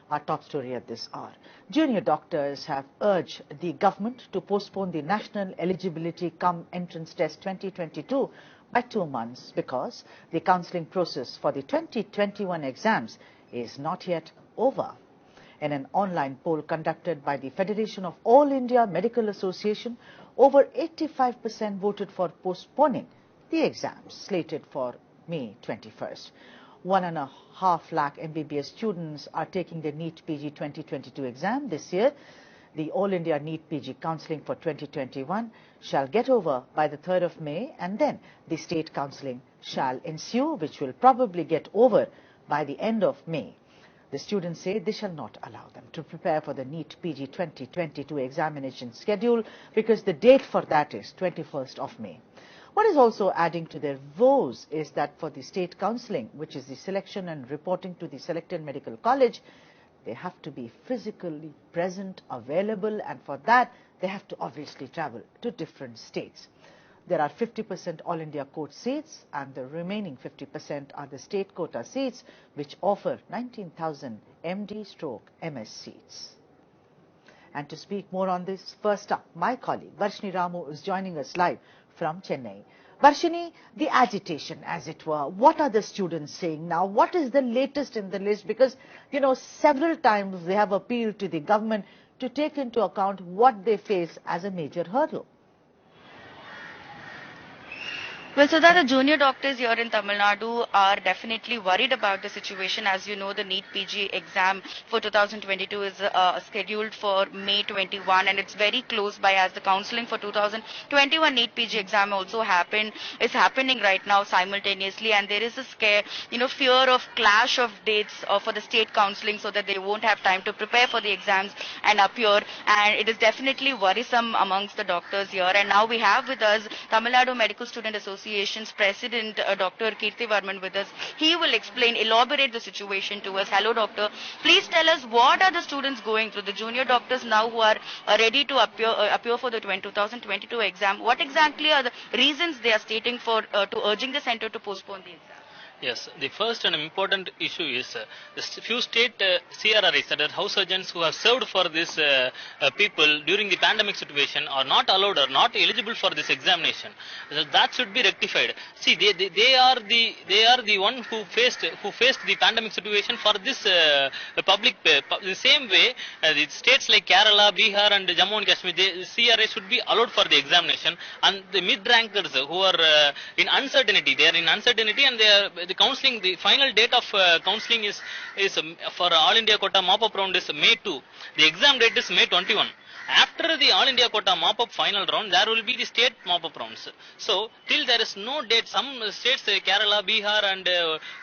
Our top story at this hour. Junior doctors have urged the government to postpone the National Eligibility Cum Entrance Test 2022 by 2 months because the counselling process for the 2021 exams is not yet over. In an online poll conducted by the Federation of All India Medical Association, over 85% voted for postponing the exams slated for May 21st. 1.5 lakh MBBS students are taking the NEET PG 2022 exam this year. The All India NEET PG counselling for 2021 shall get over by the 3rd of May, and then the state counselling shall ensue, which will probably get over by the end of May. The students say this shall not allow them to prepare for the NEET PG 2022 examination schedule because the date for that is 21st of May. What is also adding to their woes is that for the state counselling, which is the selection and reporting to the selected medical college, they have to be physically present, available, and for that they have to obviously travel to different states. There are 50% All India court seats and the remaining 50% are the state quota seats, which offer 19,000 MD/MS seats. And to speak more on this, first up, my colleague Varshini Ramu is joining us live from Chennai. Varshini, the agitation, as it were, what are the students saying now? What is the latest in the list? Because, you know, several times they have appealed to the government to take into account what they face as a major hurdle. Well, so that the junior doctors here in Tamil Nadu are definitely worried about the situation. As you know, the NEET PG exam for 2022 is scheduled for May 21, and it's very close by, as the counselling for 2021 NEET PG exam also is happening right now simultaneously, and there is a fear of clash of dates for the state counselling, so that they won't have time to prepare for the exams and appear, and it is definitely worrisome amongst the doctors here. And now we have with us Tamil Nadu Medical Student Association's President Dr. Kirti Varman with us. He will elaborate the situation to us. Hello, doctor. Please tell us, what are the students going through, the junior doctors now who are ready to appear for the 2022 exam? What exactly are the reasons they are stating for to urging the center to postpone the exam? Yes, the first and important issue is the few state CRRIs, that are house surgeons who have served for this people during the pandemic situation, are not allowed or not eligible for this examination. So that should be rectified. See, they are the one who faced the pandemic situation for this public. The same way, the states like Kerala, Bihar, and Jammu and Kashmir, the CRA should be allowed for the examination, and the mid-rankers who are in uncertainty, they are in uncertainty, and they are the counselling, the final date of counselling is for All India quota mop-up round is May 2. The exam date is May 21. After the All India quota mop-up final round, there will be the state mop-up rounds. So, till there is no date, some states, Kerala, Bihar, and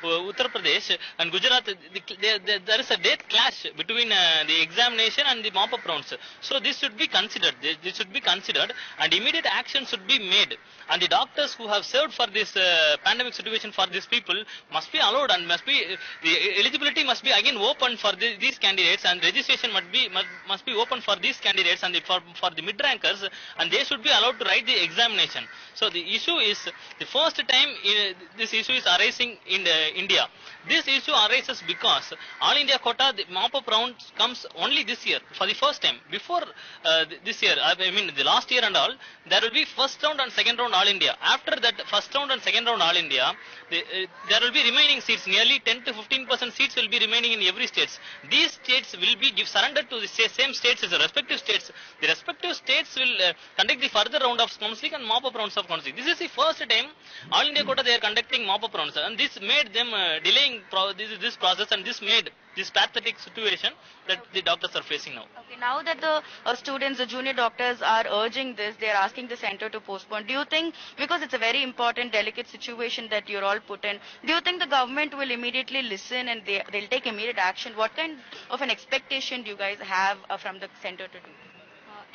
Uttar Pradesh and Gujarat, there is a date clash between the examination and the mop-up rounds. So, this should be considered. This should be considered, and immediate action should be made. And the doctors who have served for this pandemic situation for these people must be allowed, and the eligibility must be again open for these candidates, and registration must be open for these candidates and for the mid-rankers, and they should be allowed to write the examination. So the issue is, the first time this issue is arising in India. This issue arises because All India quota, the mop-up round comes only this year, for the first time. Before this year, I mean the last year and all, there will be first round and second round All India. After that first round and second round All India, there will be remaining seats, nearly 10 to 15% seats will be remaining in every state. These states will be surrendered to the same states as the respective states. The respective states will conduct the further round of counselling and mop-up rounds of counselling. This is the first time All India quota they are conducting mop-up rounds, and this made them delaying this process, and this made this pathetic situation that the doctors are facing now. Okay, now that the students, the junior doctors are urging this, they are asking the center to postpone. Do you think, because it's a very important, delicate situation that you're all put in, do you think the government will immediately listen and they'll take immediate action? What kind of an expectation do you guys have from the center to do?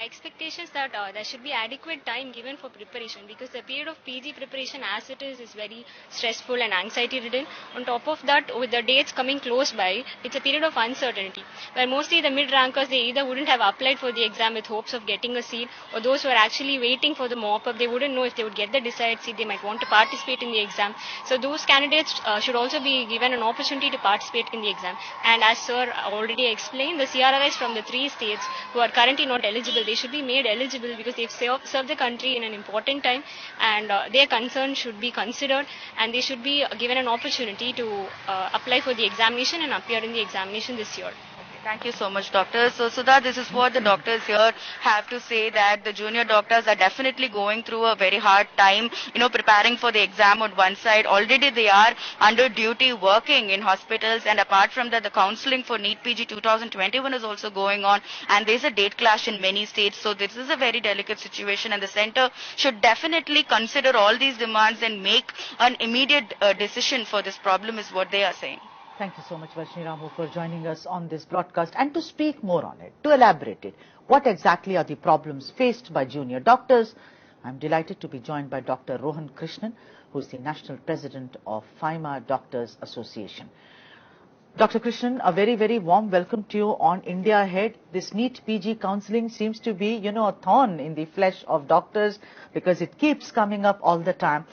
expectations that there should be adequate time given for preparation, because the period of PG preparation as it is very stressful and anxiety ridden. On top of that, with the dates coming close by, it's a period of uncertainty where mostly the mid rankers, they either wouldn't have applied for the exam with hopes of getting a seat, or those who are actually waiting for the mop up, they wouldn't know if they would get the desired seat. They might want to participate in the exam. So those candidates should also be given an opportunity to participate in the exam. And as sir already explained, the CRRIs from the 3 states who are currently not eligible, they should be made eligible because they've served the country in an important time, and their concern should be considered, and they should be given an opportunity to apply for the examination and appear in the examination this year. Thank you so much, doctor. So, Sudha, this is what the doctors here have to say, that the junior doctors are definitely going through a very hard time, preparing for the exam on one side. Already they are under duty working in hospitals, and apart from that, the counseling for NEET PG 2021 is also going on, and there's a date clash in many states. So this is a very delicate situation, and the center should definitely consider all these demands and make an immediate decision for this problem, is what they are saying. Thank you so much, Varshini Ramu, for joining us on this broadcast and to speak more on it, to elaborate it. What exactly are the problems faced by junior doctors? I'm delighted to be joined by Dr. Rohan Krishnan, who is the National President of FIMA Doctors Association. Dr. Krishnan, a very, very warm welcome to you on India Ahead. This NEET PG counselling seems to be, a thorn in the flesh of doctors because it keeps coming up all the time,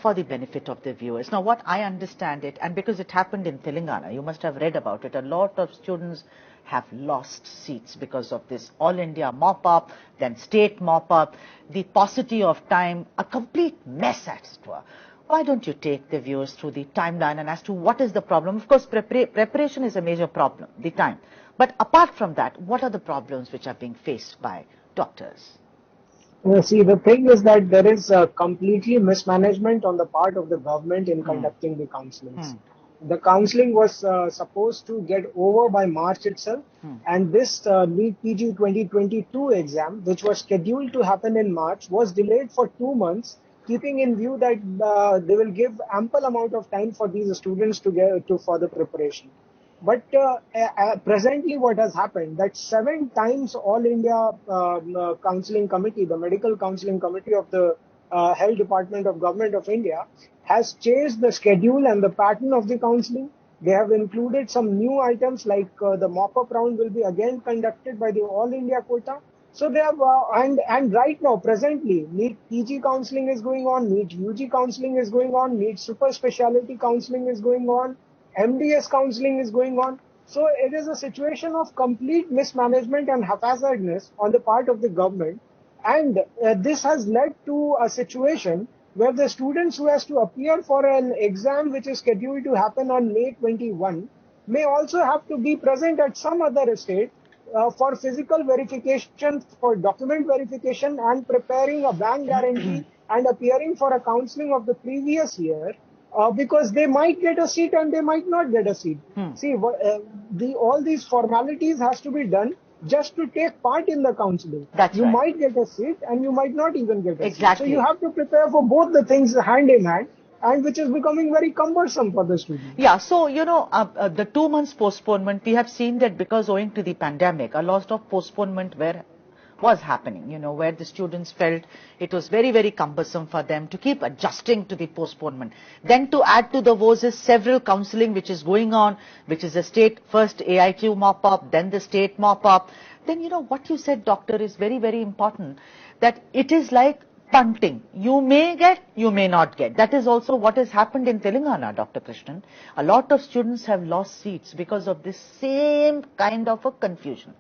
for the benefit of the viewers. Now, what I understand it, and because it happened in Telangana, you must have read about it, a lot of students have lost seats because of this All India mop-up, then state mop-up, the paucity of time, a complete mess as it were. Why don't you take the viewers through the timeline and as to what is the problem? Of course, preparation is a major problem, the time. But apart from that, what are the problems which are being faced by doctors? See, the thing is that there is completely mismanagement on the part of the government in conducting the counselings. The counselling was supposed to get over by March itself, and this NEET PG 2022 exam, which was scheduled to happen in March, was delayed for 2 months, keeping in view that they will give ample amount of time for these students to get to further preparation. But presently what has happened, that 7 times All India Counselling Committee, the Medical Counselling Committee of the Health Department of Government of India, has changed the schedule and the pattern of the counselling. They have included some new items like the mop-up round will be again conducted by the All India quota. So they have, and right now, presently, NEET PG counselling is going on, NEET UG counselling is going on, NEET super speciality counselling is going on, MDS counselling is going on. So it is a situation of complete mismanagement and haphazardness on the part of the government. And this has led to a situation where the students who has to appear for an exam which is scheduled to happen on May 21 may also have to be present at some other state for physical verification, for document verification, and preparing a bank guarantee and appearing for a counselling of the previous year, because they might get a seat and they might not get a seat. See, all these formalities has to be done just to take part in the counselling. You might get a seat and you might not even get a seat. So you have to prepare for both the things hand in hand, and which is becoming very cumbersome for the students. Yeah, so, the 2 months postponement, we have seen that because owing to the pandemic, a lot of postponement was happening, where the students felt it was very, very cumbersome for them to keep adjusting to the postponement. Then to add to the woes is several counselling which is going on, which is the state, first AIQ mop-up, then the state mop-up. Then, what you said, doctor, is very, very important, that it is like punting. You may get, you may not get. That is also what has happened in Telangana, Dr. Krishnan. A lot of students have lost seats because of this same kind of a confusion.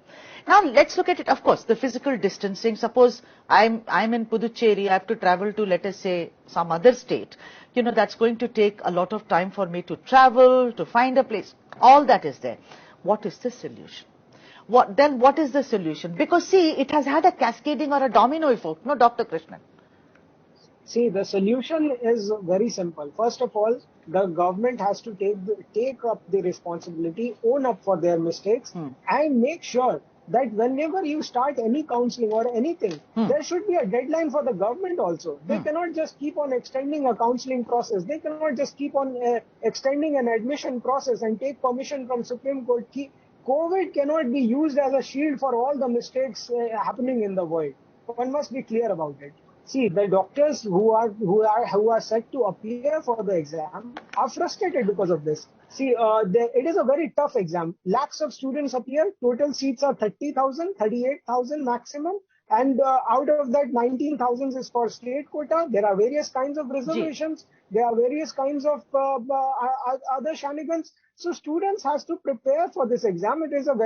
Now, let's look at it. Of course, the physical distancing. Suppose I'm in Puducherry, I have to travel to, let us say, some other state. That's going to take a lot of time for me to travel, to find a place. All that is there. What is the solution? What is the solution? Because, see, it has had a cascading or a domino effect. No, Dr. Krishnan. See, the solution is very simple. First of all, the government has to take up the responsibility, own up for their mistakes, and make sure that whenever you start any counselling or anything, there should be a deadline for the government also. They cannot just keep on extending a counselling process. They cannot just keep on extending an admission process and take permission from Supreme Court. COVID cannot be used as a shield for all the mistakes happening in the world. One must be clear about it. See, the doctors who are set to appear for the exam are frustrated because of this. See, it is a very tough exam. Lakhs of students appear. Total seats are 30,000, 38,000 maximum. And out of that, 19,000 is for state quota. There are various kinds of reservations. There are various kinds of other shenanigans. So students has to prepare for this exam. It is a very